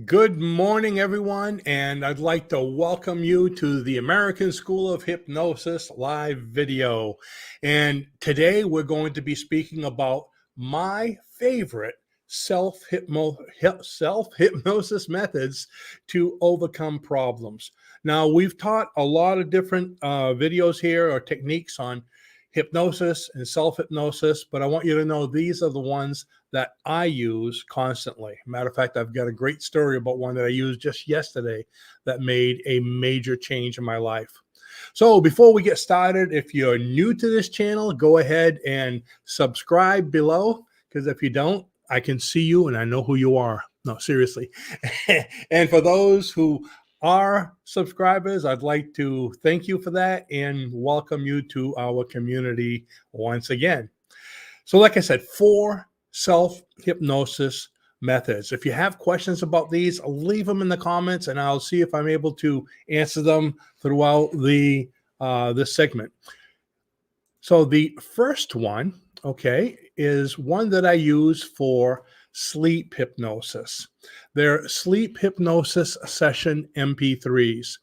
Good morning, everyone, and I'd like to welcome you to the American School of Hypnosis live video. And today we're going to be speaking about my favorite self-hypnosis methods to overcome problems. Now, we've taught a lot of different videos here or techniques on hypnosis and self-hypnosis, but I want you to know these are the ones that I use constantly. Matter of fact, I've got a great story about one that I used just yesterday that made a major change in my life. So before we get started, if you're new to this channel, go ahead and subscribe below, because if you don't, I can see you and I know who you are. No, seriously. And for those who are subscribers, I'd like to thank you for that and welcome you to our community once again. So like I said, 4 self-hypnosis methods. If you have questions about these, leave them in the comments and I'll see if I'm able to answer them throughout this segment. So the first one, okay, is one that I use for sleep hypnosis. They're sleep hypnosis session MP3s.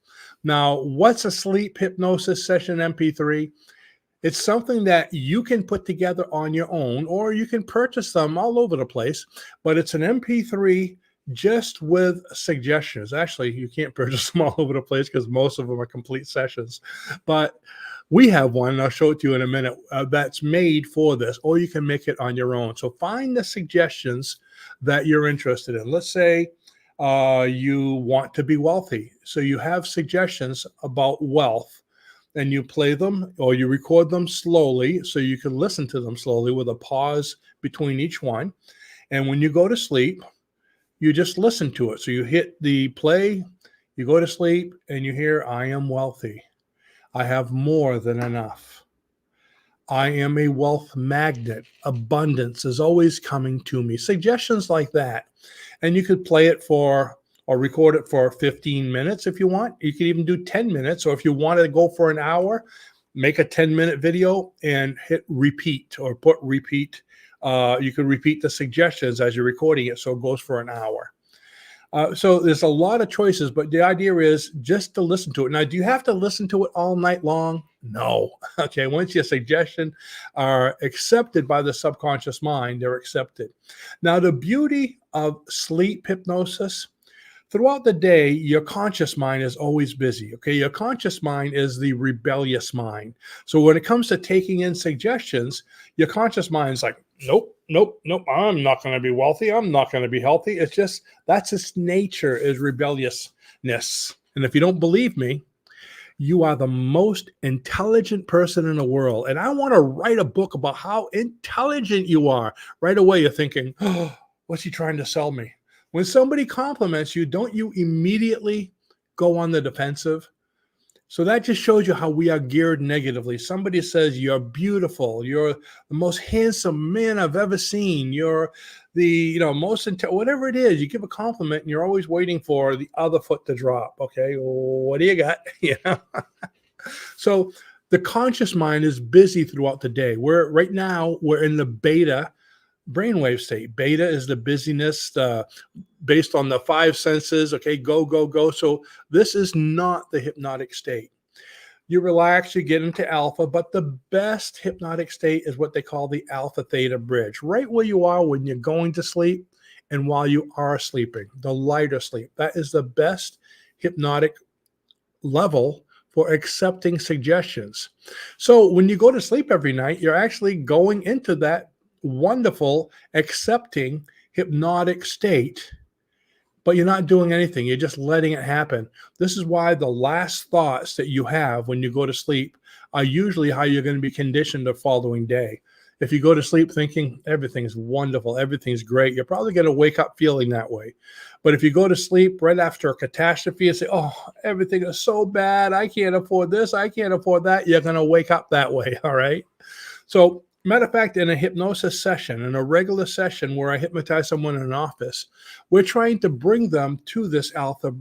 Now, what's a sleep hypnosis session MP3? It's something that you can put together on your own, or you can purchase them all over the place, but it's an MP3 just with suggestions. Actually, you can't purchase them all over the place because most of them are complete sessions, but we have one, and I'll show it to you in a minute, that's made for this, or you can make it on your own. So find the suggestions that you're interested in. Let's say you want to be wealthy. So you have suggestions about wealth, and you play them or you record them slowly so you can listen to them slowly with a pause between each one. And when you go to sleep, you just listen to it. So you hit the play, you go to sleep, and you hear, I am wealthy. I have more than enough. I am a wealth magnet. Abundance is always coming to me. Suggestions like that. And you could play it for or record it for 15 minutes if you want. You can even do 10 minutes. Or if you want to go for an hour, make a 10-minute video and hit repeat or put repeat. You can repeat the suggestions as you're recording it, so it goes for an hour. So there's a lot of choices, but the idea is just to listen to it. Now, do you have to listen to it all night long? No. Okay, once your suggestions are accepted by the subconscious mind, they're accepted. Now, the beauty of sleep hypnosis, throughout the day, your conscious mind is always busy, okay? Your conscious mind is the rebellious mind. So when it comes to taking in suggestions, your conscious mind is like, nope, nope, nope, I'm not going to be wealthy. I'm not going to be healthy. It's just, that's its nature, is rebelliousness. And if you don't believe me, you are the most intelligent person in the world. And I want to write a book about how intelligent you are. Right away, you're thinking, oh, what's he trying to sell me? When somebody compliments you, don't you immediately go on the defensive? So that just shows you how we are geared negatively. Somebody says, you're beautiful. You're the most handsome man I've ever seen. You're the most whatever it is. You give a compliment and you're always waiting for the other foot to drop. Okay, what do you got? So the conscious mind is busy throughout the day. Right now we're in the beta brainwave state. Beta is the busyness based on the 5 senses. Okay, go, go, go. So this is not the hypnotic state. You relax, you get into alpha, but the best hypnotic state is what they call the alpha theta bridge, right where you are when you're going to sleep and while you are sleeping, the lighter sleep. That is the best hypnotic level for accepting suggestions. So when you go to sleep every night, you're actually going into that wonderful, accepting, hypnotic state, but you're not doing anything. You're just letting it happen. This is why the last thoughts that you have when you go to sleep are usually how you're going to be conditioned the following day. If you go to sleep thinking everything's wonderful, everything's great, you're probably going to wake up feeling that way. But if you go to sleep right after a catastrophe and say, oh, everything is so bad, I can't afford this, I can't afford that, you're going to wake up that way, all right? So matter of fact, in a hypnosis session, in a regular session where I hypnotize someone in an office, we're trying to bring them to this alpha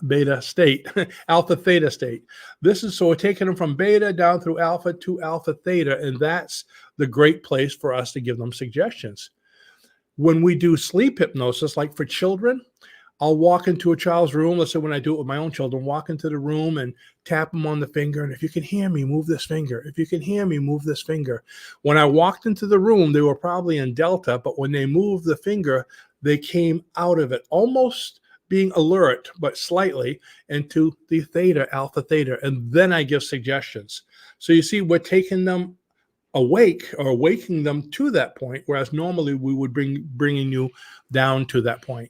beta state, alpha theta state. This is, so we're taking them from beta down through alpha to alpha theta, and that's the great place for us to give them suggestions. When we do sleep hypnosis, like for children, I'll walk into a child's room. Let's say when I do it with my own children, walk into the room and tap them on the finger. And if you can hear me, move this finger. If you can hear me, move this finger. When I walked into the room, they were probably in delta, but when they moved the finger, they came out of it almost being alert, but slightly into the theta, alpha, theta. And then I give suggestions. So you see, we're taking them awake or waking them to that point, whereas normally we would bringing you down to that point.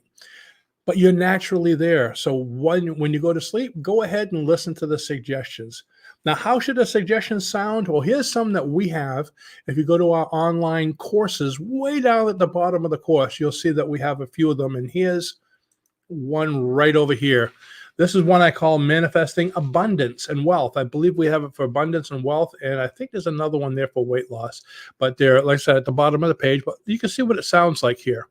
But you're naturally there. So when you go to sleep, go ahead and listen to the suggestions. Now, how should a suggestion sound? Well, here's some that we have. If you go to our online courses, way down at the bottom of the course, you'll see that we have a few of them. And here's one right over here. This is one I call Manifesting Abundance and Wealth. I believe we have it for abundance and wealth, and I think there's another one there for weight loss. But they're, like I said, at the bottom of the page, but you can see what it sounds like here.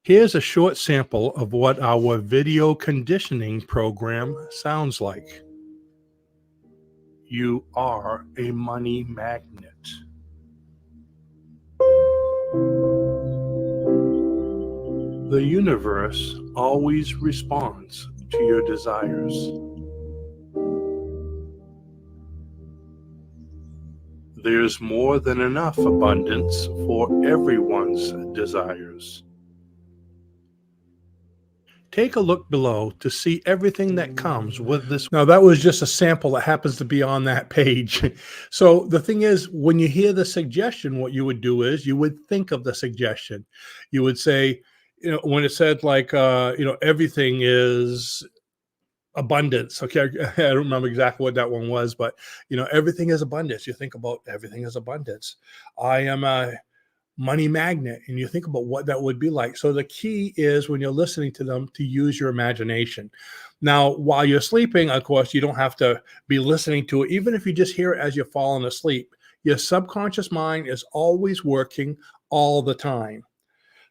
Here's a short sample of what our video conditioning program sounds like. You are a money magnet. The universe always responds to your desires. There's more than enough abundance for everyone's desires. Take a look below to see everything that comes with this. Now, that was just a sample that happens to be on that page. So the thing is, when you hear the suggestion, what you would do is you would think of the suggestion. You would say, when it said like, everything is abundance. Okay. I don't remember exactly what that one was, but, everything is abundance. You think about everything is abundance. I am a money magnet, and you think about what that would be like. So the key is when you're listening to them to use your imagination. Now, while you're sleeping, of course, you don't have to be listening to it. Even if you just hear it as you're falling asleep, your subconscious mind is always working all the time.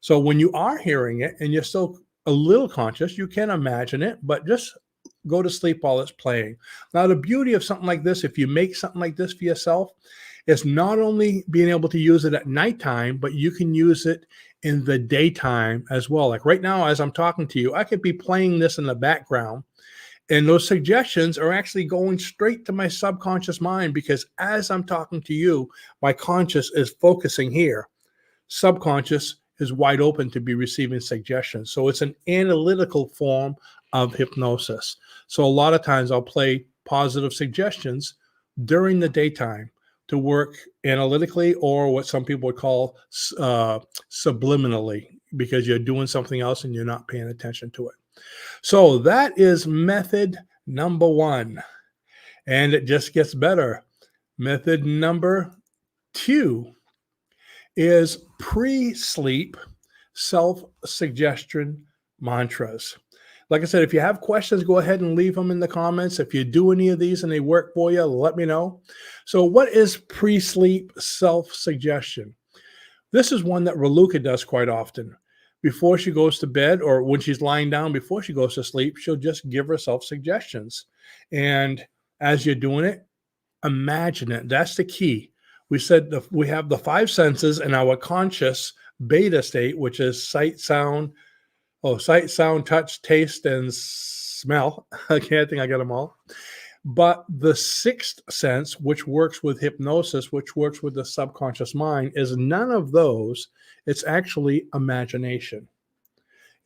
So when you are hearing it and you're still a little conscious, you can imagine it, but just go to sleep while it's playing. Now, the beauty of something like this, if you make something like this for yourself, is not only being able to use it at nighttime, but you can use it in the daytime as well. Like right now, as I'm talking to you, I could be playing this in the background, and those suggestions are actually going straight to my subconscious mind, because as I'm talking to you, my conscious is focusing here. Subconscious is wide open to be receiving suggestions. So it's an analytical form of hypnosis. So a lot of times I'll play positive suggestions during the daytime to work analytically, or what some people would call subliminally, because you're doing something else and you're not paying attention to it. So that is method number one. And it just gets better. Method number two is pre-sleep self-suggestion mantras. Like I said, if you have questions, go ahead and leave them in the comments. If you do any of these and they work for you, let me know. So what is pre-sleep self-suggestion? This is one that Raluca does quite often. Before she goes to bed, or when she's lying down before she goes to sleep, she'll just give herself suggestions. And as you're doing it, imagine it. That's the key. We said we have the five senses in our conscious beta state, which is sight, sound, touch, taste, and smell. I can't think I got them all. But the sixth sense, which works with hypnosis, which works with the subconscious mind, is none of those. It's actually imagination.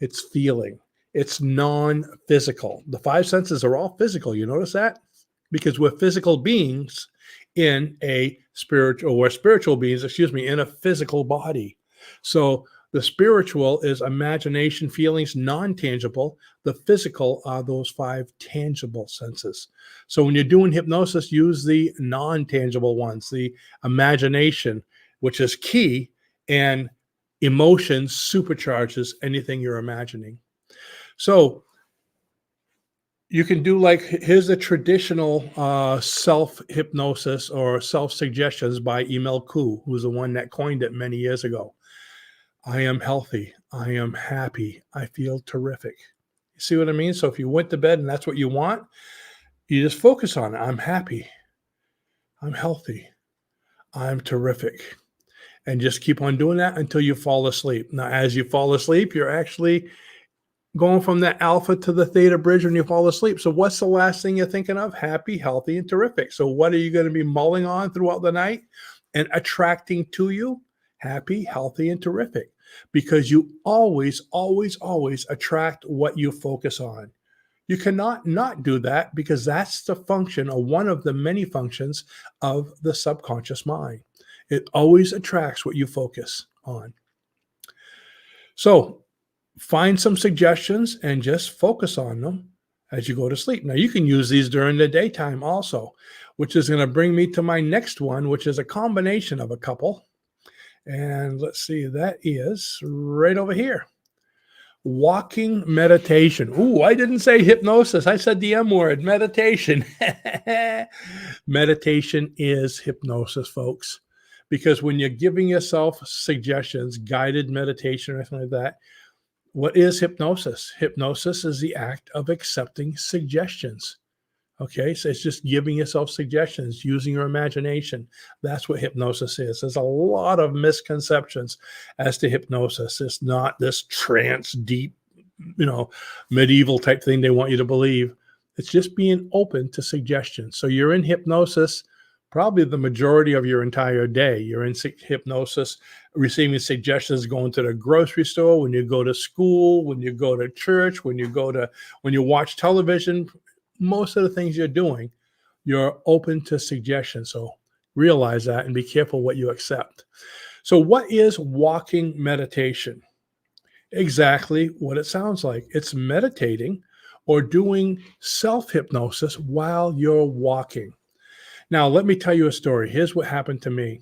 It's feeling. It's non-physical. The five senses are all physical. You notice that? Because we're physical beings in a spiritual beings, in a physical body. So the spiritual is imagination, feelings, non-tangible. The physical are those five tangible senses. So when you're doing hypnosis, use the non-tangible ones, the imagination, which is key, and emotion supercharges anything you're imagining. So you can do like, here's a traditional self-hypnosis or self-suggestions by Emil Koo, who's the one that coined it many years ago. I am healthy. I am happy. I feel terrific. You see what I mean? So if you went to bed and that's what you want, you just focus on it. I'm happy. I'm healthy. I'm terrific. And just keep on doing that until you fall asleep. Now, as you fall asleep, you're actually going from the alpha to the theta bridge when you fall asleep. So what's the last thing you're thinking of? Happy, healthy, and terrific. So what are you going to be mulling on throughout the night and attracting to you? Happy, healthy, and terrific. Because you always, always, always attract what you focus on. You cannot not do that, because that's the function, or one of the many functions, of the subconscious mind. It always attracts what you focus on. So find some suggestions and just focus on them as you go to sleep. Now, you can use these during the daytime also, which is going to bring me to my next one, which is a combination of a couple. And let's see, that is right over here. Walking meditation. Ooh, I didn't say hypnosis. I said the M word, meditation. Meditation is hypnosis, folks. Because when you're giving yourself suggestions, guided meditation or anything like that, what is hypnosis? Hypnosis is the act of accepting suggestions. Okay, so it's just giving yourself suggestions, using your imagination. That's what hypnosis is. There's a lot of misconceptions as to hypnosis. It's not this trance, deep, medieval type thing they want you to believe. It's just being open to suggestions. So you're in hypnosis probably the majority of your entire day. You're in hypnosis, receiving suggestions, going to the grocery store, when you go to school, when you go to church, when you watch television. Most of the things you're doing, you're open to suggestions. So realize that and be careful what you accept. So what is walking meditation? Exactly what it sounds like. It's meditating or doing self-hypnosis while you're walking. Now, let me tell you a story. Here's what happened to me.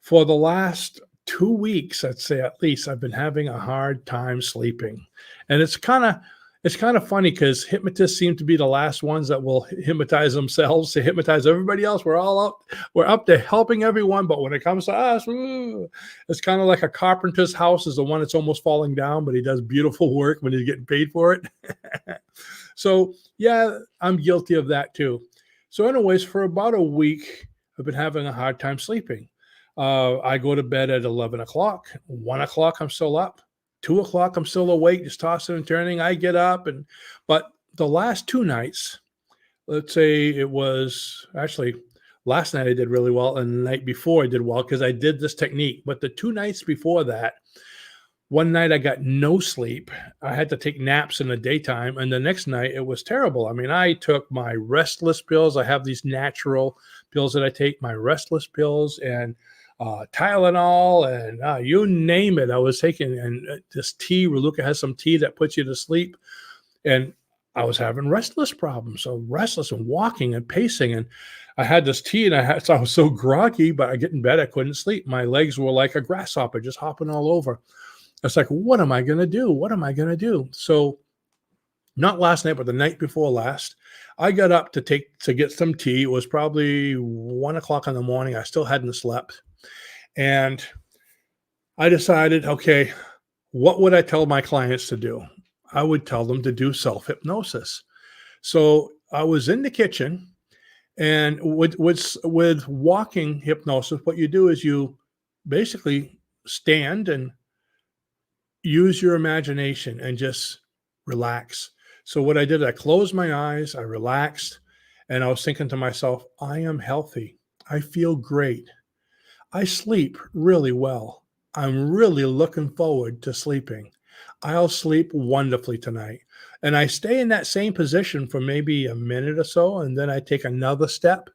For the last 2 weeks, I'd say at least, I've been having a hard time sleeping. And it's kind of funny, because hypnotists seem to be the last ones that will hypnotize themselves to hypnotize everybody else. We're up to helping everyone, but when it comes to us, it's kind of like a carpenter's house is the one that's almost falling down, but he does beautiful work when he's getting paid for it. So yeah, I'm guilty of that too. So anyways, for about a week, I've been having a hard time sleeping. I go to bed at 11 o'clock, 1 o'clock, I'm still up. 2 o'clock, I'm still awake, just tossing and turning. I get up, but the last 2 nights, let's say it was actually last night I did really well, and the night before I did well because I did this technique. But the 2 nights before that, one night I got no sleep. I had to take naps in the daytime, and the next night it was terrible. I mean, I took my restless pills. I have these natural pills that I take, my restless pills, and Tylenol, and you name it, I was taking. And this tea, Reluca has some tea that puts you to sleep. And I was having restless problems. So restless and walking and pacing. And I had this tea, and so I was so groggy, but I get in bed, I couldn't sleep. My legs were like a grasshopper, just hopping all over. I was like, what am I going to do? What am I going to do? So not last night, but the night before last, I got up to get some tea. It was probably 1 o'clock in the morning. I still hadn't slept. And I decided, okay, what would I tell my clients to do? I would tell them to do self-hypnosis. So I was in the kitchen, and with walking hypnosis, what you do is you basically stand and use your imagination and just relax. So what I did, I closed my eyes, I relaxed, and I was thinking to myself, I am healthy. I feel great. I sleep really well. I'm really looking forward to sleeping. I'll sleep wonderfully tonight. And I stay in that same position for maybe a minute or so, and then I take another step.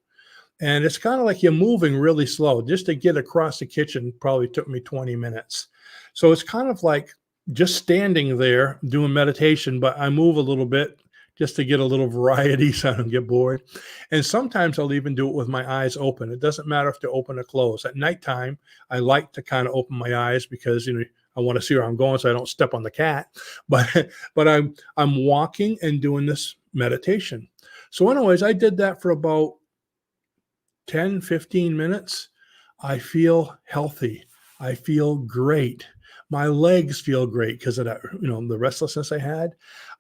And it's kind of like you're moving really slow. Just to get across the kitchen probably took me 20 minutes. So it's kind of like just standing there doing meditation, but I move a little bit just to get a little variety so I don't get bored. And sometimes I'll even do it with my eyes open. It doesn't matter if they're open or closed. At nighttime, I like to kind of open my eyes because, I want to see where I'm going so I don't step on the cat. But I'm walking and doing this meditation. So anyways, I did that for about 10, 15 minutes. I feel healthy. I feel great. My legs feel great because of that, the restlessness I had.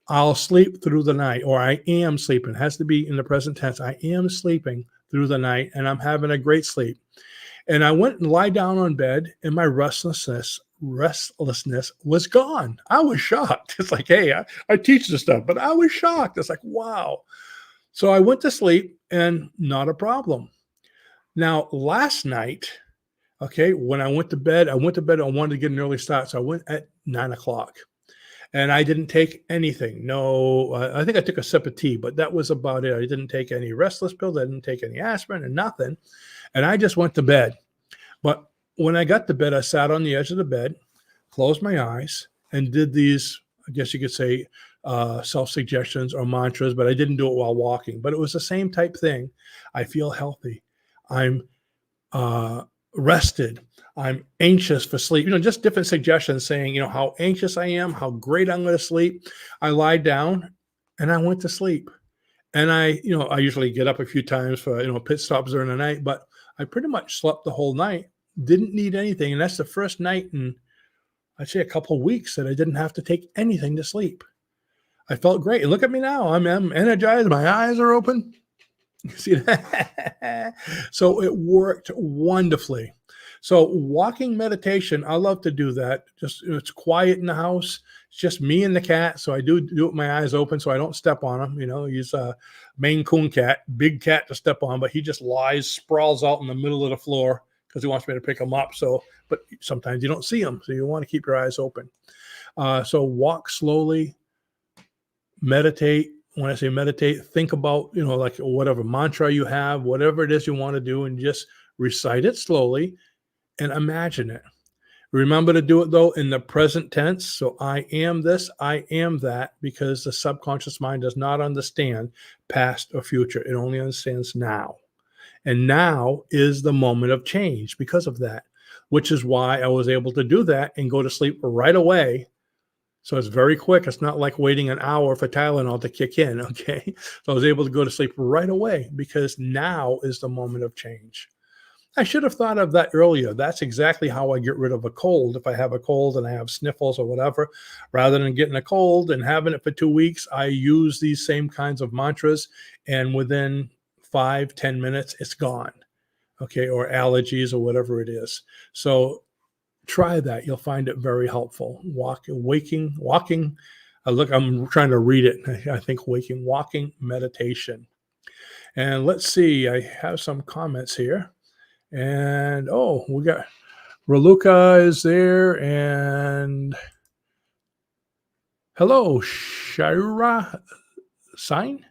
I'll sleep through the night, or I am sleeping. It has to be in the present tense. I am sleeping through the night, and I'm having a great sleep. And I went and lie down on bed, and my restlessness was gone. I was shocked. It's like, hey, I teach this stuff, but I was shocked. It's like, wow. So I went to sleep and not a problem. Now, last night, okay, when I went to bed, I wanted to get an early start. So I went at 9 o'clock. And I didn't take anything. No, I think I took a sip of tea, but that was about it. I didn't take any restless pills. I didn't take any aspirin and nothing. And I just went to bed. But when I got to bed, I sat on the edge of the bed, closed my eyes, and did these, I guess you could say, self-suggestions or mantras, but I didn't do it while walking. But it was the same type thing. I feel healthy. I'm rested. I'm anxious for sleep. Just different suggestions saying, how anxious I am, how great I'm going to sleep. I lied down and I went to sleep. And I usually get up a few times for, pit stops during the night, but I pretty much slept the whole night, didn't need anything. And that's the first night in, I'd say, a couple of weeks that I didn't have to take anything to sleep. I felt great. And look at me now. I'm energized. My eyes are open. You see that? So it worked wonderfully. So walking meditation, I love to do that. Just it's quiet in the house. It's just me and the cat. So I do it with my eyes open so I don't step on him. He's a Maine Coon cat, big cat to step on, but he just sprawls out in the middle of the floor because he wants me to pick him up. But sometimes you don't see him. So you want to keep your eyes open. So walk slowly, meditate. When I say meditate, think about, like whatever mantra you have, whatever it is you want to do, and just recite it slowly and imagine it. Remember to do it, though, in the present tense. So I am this, I am that, because the subconscious mind does not understand past or future. It only understands now. And now is the moment of change because of that, which is why I was able to do that and go to sleep right away. So it's very quick. It's not like waiting an hour for Tylenol to kick in, okay? So I was able to go to sleep right away because now is the moment of change. I should have thought of that earlier. That's exactly how I get rid of a cold. If I have a cold and I have sniffles or whatever, rather than getting a cold and having it for 2 weeks, I use these same kinds of mantras, and within 5-10 minutes, it's gone, okay? Or allergies or whatever it is. So try that. You'll find it very helpful. Walking. I'm trying to read it. I think walking meditation. And let's see. I have some comments here. And we got Raluca is there. And hello, Shira Sign.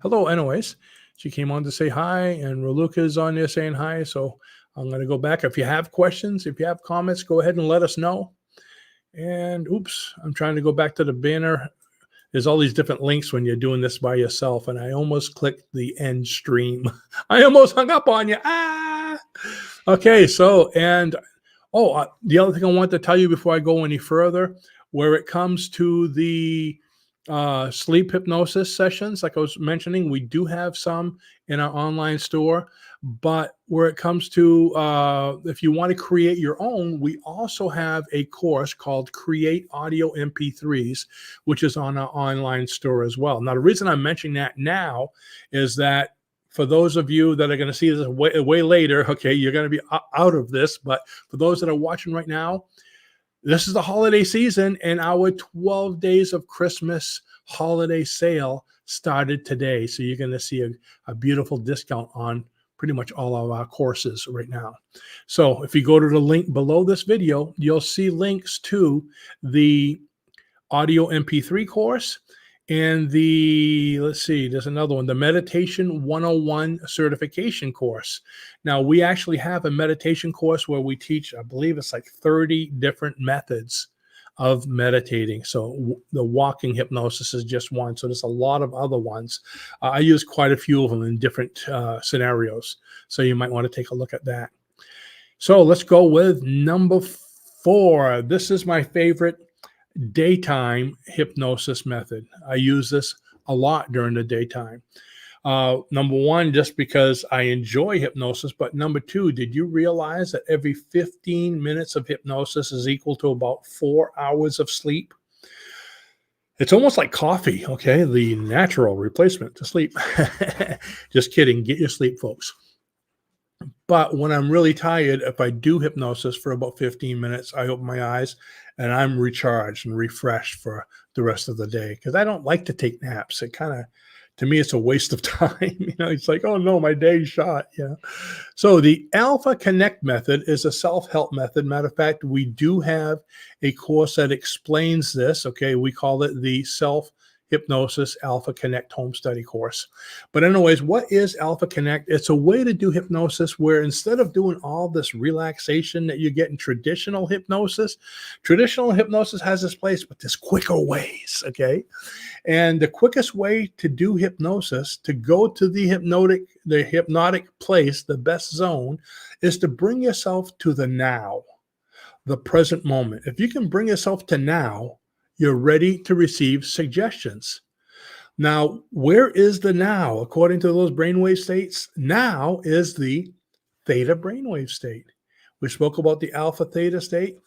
Hello, anyways. She came on to say hi, and Raluca is on there saying hi. So I'm going to go back. If you have questions, if you have comments, go ahead and let us know. And oops, I'm trying to go back to the banner. There's all these different links when you're doing this by yourself. And I almost clicked the end stream. I almost hung up on you. Okay, so, and the other thing I want to tell you before I go any further, where it comes to the sleep hypnosis sessions, like I was mentioning, we do have some in our online store. But where it comes to, if you want to create your own, we also have a course called Create Audio MP3s, which is on our online store as well. Now, the reason I'm mentioning that now is that for those of you that are going to see this way later, okay, you're going to be out of this. But for those that are watching right now, this is the holiday season, and our 12 Days of Christmas holiday sale started today. So you're going to see a beautiful discount on pretty much all of our courses right now. So if you go to the link below this video, you'll see links to the audio MP3 course and there's another one, the Meditation 101 certification course. Now, we actually have a meditation course where we teach, I believe it's like 30 different methods of meditating. So the walking hypnosis is just one. So there's a lot of other ones. I use quite a few of them in different scenarios. So you might want to take a look at that. So let's go with number 4. This is my favorite daytime hypnosis method. I use this a lot during the daytime. Number 1, just because I enjoy hypnosis, but number 2, did you realize that every 15 minutes of hypnosis is equal to about 4 hours of sleep? It's almost like coffee, okay? The natural replacement to sleep. Just kidding. Get your sleep, folks. But when I'm really tired, if I do hypnosis for about 15 minutes, I open my eyes and I'm recharged and refreshed for the rest of the day because I don't like to take naps. It kind of, to me, it's a waste of time. It's like, oh no, my day's shot. Yeah. So the Alpha Connect method is a self-help method. Matter of fact, we do have a course that explains this. Okay. We call it the Self-Hypnosis Alpha Connect Home Study course. But anyways, what is Alpha Connect? It's a way to do hypnosis where instead of doing all this relaxation that you get in traditional hypnosis has its place, but there's quicker ways. Okay. And the quickest way to do hypnosis, to go to the hypnotic place, the best zone, is to bring yourself to the now, the present moment. If you can bring yourself to now, you're ready to receive suggestions. Now, where is the now? According to those brainwave states, now is the theta brainwave state. We spoke about the alpha theta state.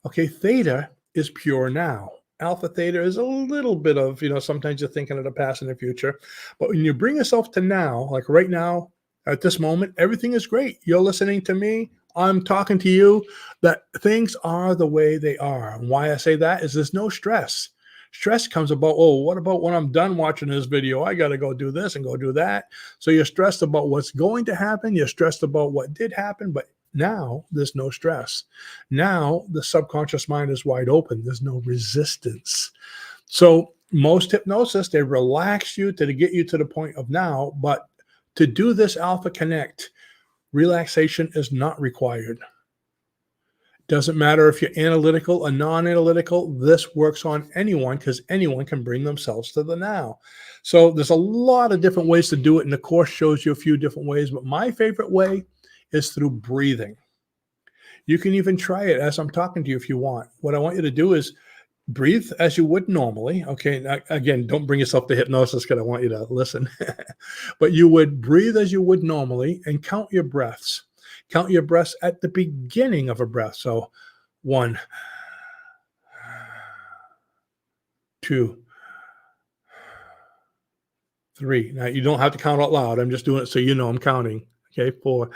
Okay, theta is pure now. Alpha theta is a little bit of, sometimes you're thinking of the past and the future. But when you bring yourself to now, like right now, at this moment, everything is great. You're listening to me. I'm talking to you. That things are the way they are. And why I say that is there's no stress. Stress comes about, oh, what about when I'm done watching this video? I got to go do this and go do that. So you're stressed about what's going to happen. You're stressed about what did happen, but now there's no stress. Now the subconscious mind is wide open. There's no resistance. So most hypnosis, they relax you to get you to the point of now, but to do this Alpha Connect, relaxation is not required. Doesn't matter if you're analytical or non-analytical, this works on anyone because anyone can bring themselves to the now. So there's a lot of different ways to do it, and the course shows you a few different ways, but my favorite way is through breathing. You can even try it as I'm talking to you if you want. What I want you to do is breathe as you would normally. Okay, now, again, don't bring yourself to hypnosis because I want you to listen. But you would breathe as you would normally and count your breaths. Count your breaths at the beginning of a breath. So 1, 2, 3. Now you don't have to count out loud. I'm just doing it so you know I'm counting. Okay, 4.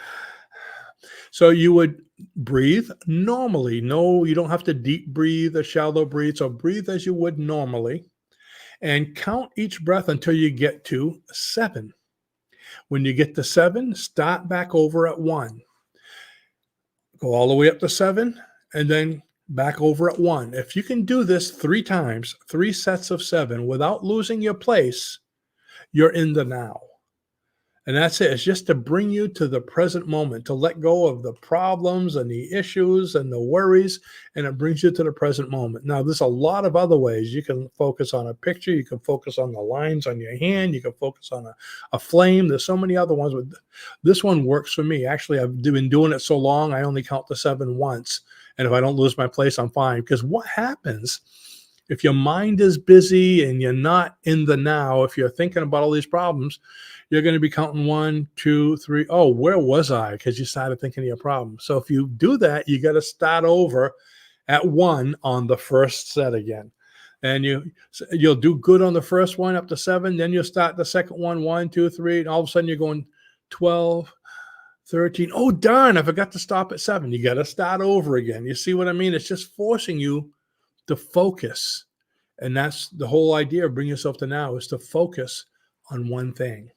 So you would breathe normally. No, you don't have to deep breathe or shallow breathe. So breathe as you would normally and count each breath until you get to 7. When you get to 7, start back over at 1. Go all the way up to 7 and then back over at 1. If you can do this 3 times, 3 sets of 7 without losing your place, you're in the now. And that's it. It's just to bring you to the present moment, to let go of the problems and the issues and the worries, and it brings you to the present moment. Now, there's a lot of other ways. You can focus on a picture. You can focus on the lines on your hand. You can focus on a flame. There's so many other ones. But this one works for me. Actually, I've been doing it so long, I only count to 7 once. And if I don't lose my place, I'm fine. Because what happens if your mind is busy and you're not in the now, if you're thinking about all these problems, you're going to be counting 1, 2, 3. Oh, where was I? Because you started thinking of your problem. So if you do that, you got to start over at 1 on the first set again. And you'll do good on the first one up to 7. Then you'll start the second one, 1, 2, 3. And all of a sudden you're going 12, 13. Oh, darn, I forgot to stop at 7. You got to start over again. You see what I mean? It's just forcing you to focus. And that's the whole idea of bring yourself to now, is to focus on one thing.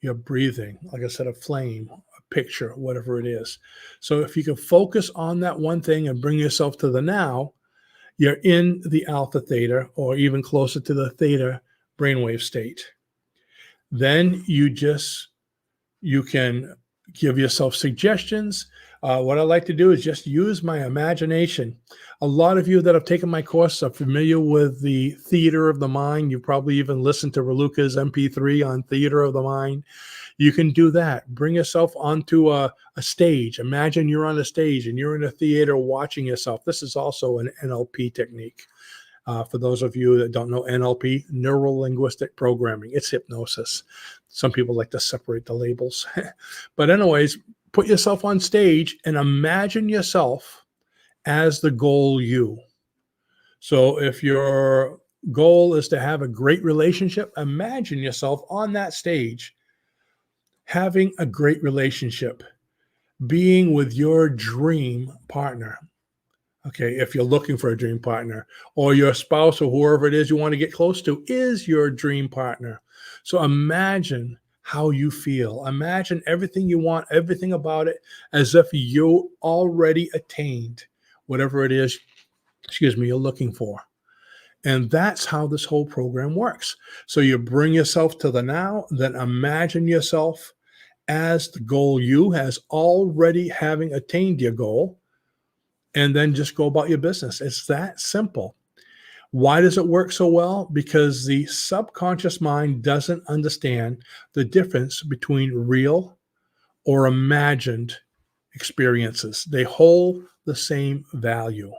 You're breathing, like I said, a flame, a picture, whatever it is. So if you can focus on that one thing and bring yourself to the now, you're in the alpha theta or even closer to the theta brainwave state. Then you can give yourself suggestions. What I like to do is just use my imagination. A lot of you that have taken my course are familiar with the theater of the mind. You probably even listened to Raluca's MP3 on theater of the mind. You can do that. Bring yourself onto a stage. Imagine you're on a stage and you're in a theater watching yourself. This is also an NLP technique. For those of you that don't know NLP, neuro-linguistic programming, it's hypnosis. Some people like to separate the labels. But anyways, put yourself on stage and imagine yourself as the goal you. So if your goal is to have a great relationship, imagine yourself on that stage having a great relationship. being with your dream partner. Okay, if you're looking for a dream partner, or your spouse or whoever it is you want to get close to is your dream partner. So imagine how you feel. Imagine everything you want, everything about it, as if you already attained whatever it is, excuse me, you're looking for. And that's how this whole program works. So you bring yourself to the now, then imagine yourself as the goal you has already having attained your goal, and then just go about your business. It's that simple. Why does it work so well? Because the subconscious mind doesn't understand the difference between real or imagined experiences. They hold the same value.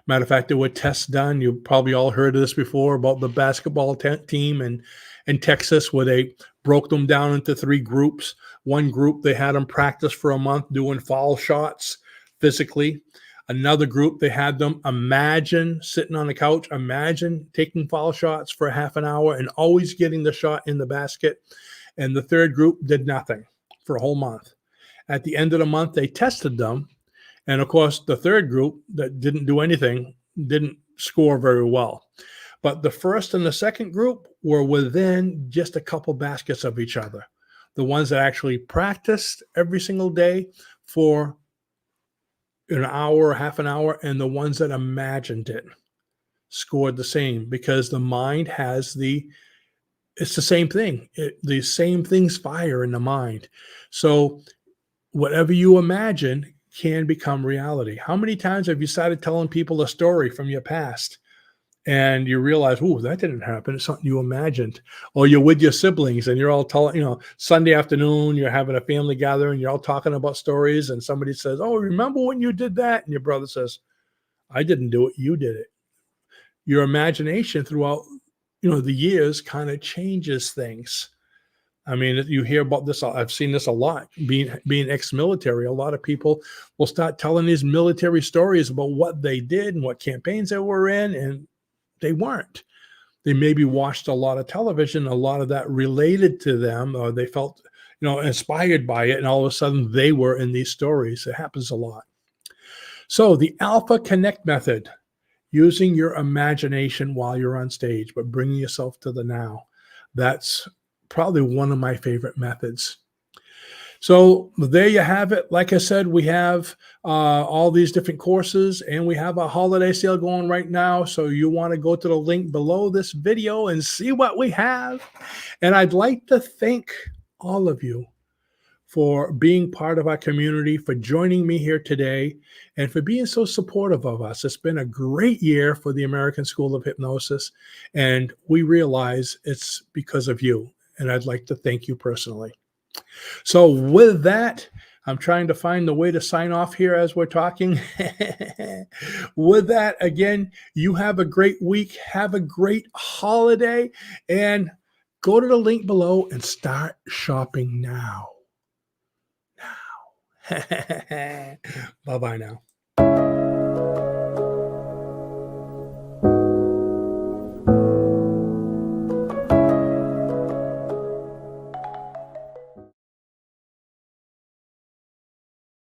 Matter of fact, there were tests done. You probably all heard of this before about the basketball team in Texas, where they broke them down into 3 groups. One group, they had them practice for a month doing foul shots physically. Another group, they had them imagine sitting on the couch, imagine taking foul shots for half an hour and always getting the shot in the basket. And the third group did nothing for a whole month. At the end of the month, they tested them. And of course, the third group that didn't do anything didn't score very well. But the first and the second group were within just a couple baskets of each other. The ones that actually practiced every single day for an hour or half an hour, and the ones that imagined it scored the same, because the mind has it's the same thing. The same things fire in the mind. So whatever you imagine can become reality. How many times have you started telling people a story from your past and you realize, oh, that didn't happen. It's something you imagined. Or you're with your siblings and you're all telling, Sunday afternoon, you're having a family gathering, you're all talking about stories, and somebody says, oh, remember when you did that? And your brother says, I didn't do it, you did it. Your imagination throughout, the years kind of changes things. I mean, you hear about this. I've seen this a lot. Being ex-military, a lot of people will start telling these military stories about what they did and what campaigns they were in, and they weren't. They maybe watched a lot of television, a lot of that related to them, or they felt, inspired by it, and all of a sudden they were in these stories. It happens a lot. So the Alpha Connect method, using your imagination while you're on stage, but bringing yourself to the now. That's probably one of my favorite methods. So there you have it. Like I said, we have all these different courses, and we have a holiday sale going right now. So you want to go to the link below this video and see what we have. And I'd like to thank all of you for being part of our community, for joining me here today, and for being so supportive of us. It's been a great year for the American School of Hypnosis, and we realize it's because of you. And I'd like to thank you personally. So with that, I'm trying to find the way to sign off here as we're talking. With that, again, you have a great week. Have a great holiday, and go to the link below and start shopping now. Bye-bye now.